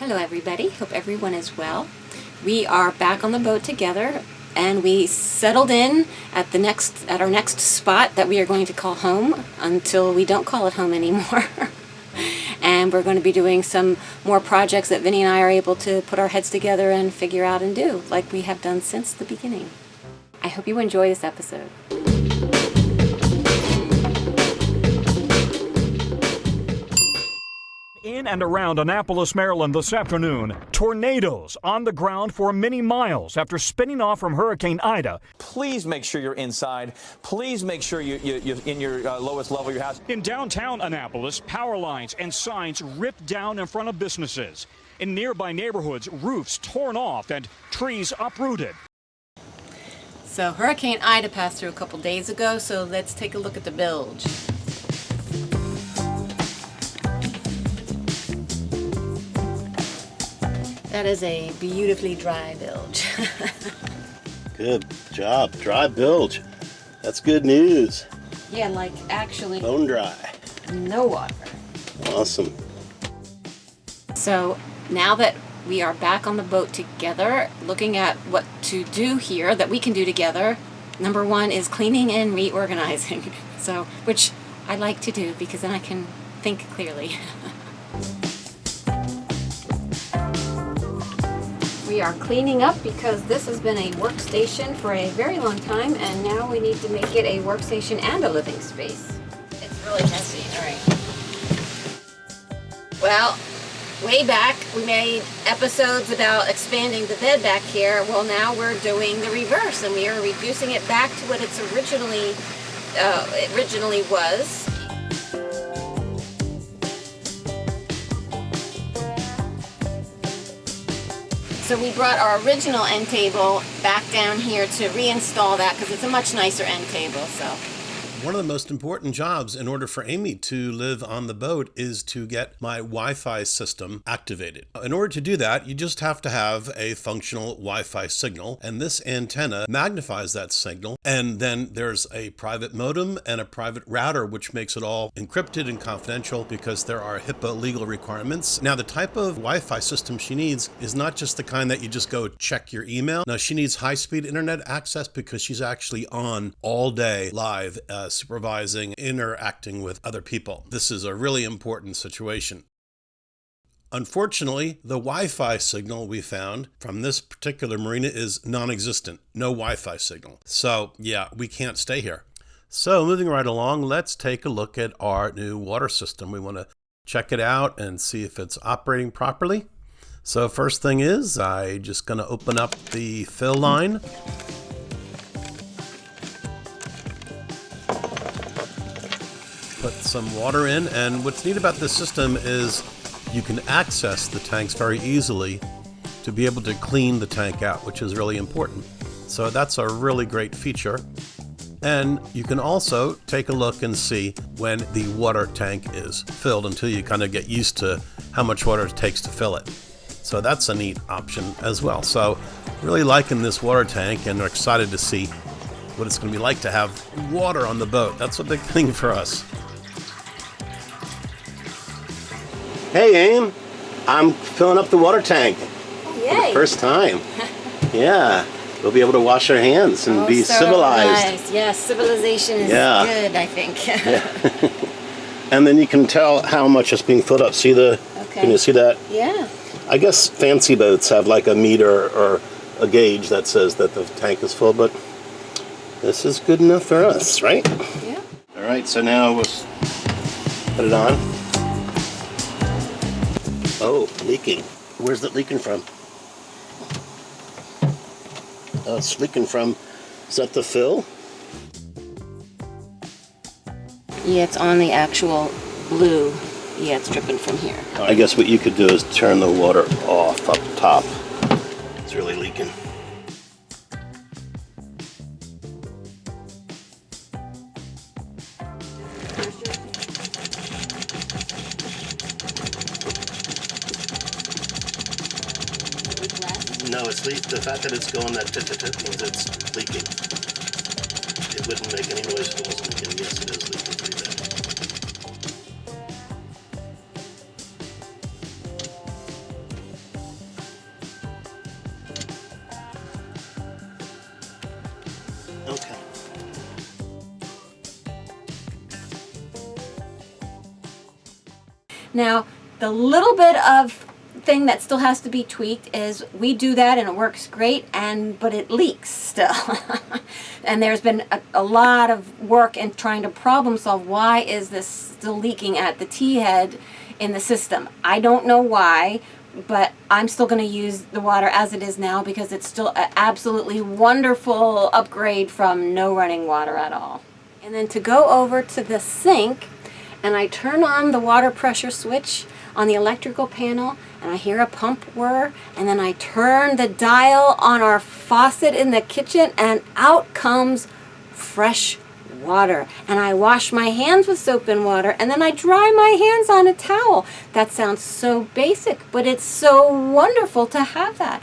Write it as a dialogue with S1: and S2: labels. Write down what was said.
S1: Hello everybody, hope everyone is well. We are back on the boat together and we settled in at our next spot that we are going to call home until we don't call it home anymore. And we're going to be doing some more projects that Vinny and I are able to put our heads together and figure out and do, like we have done since the beginning. I hope you enjoy this episode.
S2: In and around Annapolis, Maryland this afternoon, tornadoes on the ground for many miles after spinning off from Hurricane Ida.
S3: Please make sure you're inside. Please make sure you're in your lowest level of your house.
S2: In downtown Annapolis, power lines and signs ripped down in front of businesses. In nearby neighborhoods, roofs torn off and trees uprooted.
S1: So Hurricane Ida passed through a couple days ago, so let's take a look at the bilge. That is a beautifully dry bilge.
S4: Good job, dry bilge. That's good news.
S1: Yeah, like actually
S4: Bone dry.
S1: no water.
S4: Awesome.
S1: So now that we are back on the boat together, looking at what to do here that we can do together, number one is cleaning and reorganizing. So, which I like to do because then I can think clearly. We are cleaning up because this has been a workstation for a very long time, and now we need to make it a workstation and a living space. It's really messy. All right. Well, way back we made episodes about expanding the bed back here. Well, now we're doing the reverse, and we are reducing it back to what it's originally was. So we brought our original end table back down here to reinstall that because it's a much nicer end table. So
S4: one of the most important jobs in order for Amy to live on the boat is to get my Wi-Fi system activated. In order to do that, you just have to have a functional Wi-Fi signal, and this antenna magnifies that signal. And then there's a private modem and a private router, which makes it all encrypted and confidential because there are HIPAA legal requirements. Now, the type of Wi-Fi system she needs is not just the kind that you just go check your email. Now, she needs high-speed internet access because she's actually on all day live, supervising, interacting with other people. This is a really important situation. Unfortunately, the Wi-Fi signal we found from this particular marina is non-existent. No Wi-Fi signal. So yeah, we can't stay here. So moving right along, let's take a look at our new water system. We want to check it out and see if it's operating properly. So first thing is, I'm just going to open up the fill line. Put some water in, and what's neat about this system is you can access the tanks very easily to be able to clean the tank out, which is really important. So that's a really great feature. And you can also take a look and see when the water tank is filled until you kind of get used to how much water it takes to fill it. So that's a neat option as well. So really liking this water tank and are excited to see what it's going to be like to have water on the boat. That's a big thing for us. Hey, Aim, I'm filling up the water tank for the first time. Yeah, we'll be able to wash our hands and be civilized.
S1: Nice. Yes, civilization is good, I think.
S4: Yeah. And then you can tell how much is being filled up. See the? Okay. Can you see that? Yeah. I guess fancy boats have like a meter or a gauge that says that the tank is full, but this is good enough for us, right? Yeah. All right, so now we'll put it on. Oh, leaking. Where's it leaking from? Oh, it's leaking from, is that the fill?
S1: Yeah, it's on the actual blue. Yeah, it's dripping from here.
S4: I guess what you could do is turn the water off up top. It's really leaking. No, it's the fact that it's going that tit-tit-tit means it's leaking. It wouldn't make any noise if it wasn't leaking. Yes, it is leaking pretty bad.
S1: Now, the little bit of thing that still has to be tweaked is we do that and it works great, but it leaks still. And there's been a lot of work in trying to problem solve why is this still leaking at the T-head in the system. I don't know why, but I'm still going to use the water as it is now because it's still an absolutely wonderful upgrade from no running water at all. And then to go over to the sink, and I turn on the water pressure switch on the electrical panel, and I hear a pump whir, and then I turn the dial on our faucet in the kitchen, and out comes fresh water. And I wash my hands with soap and water, and then I dry my hands on a towel. That sounds so basic, but it's so wonderful to have that.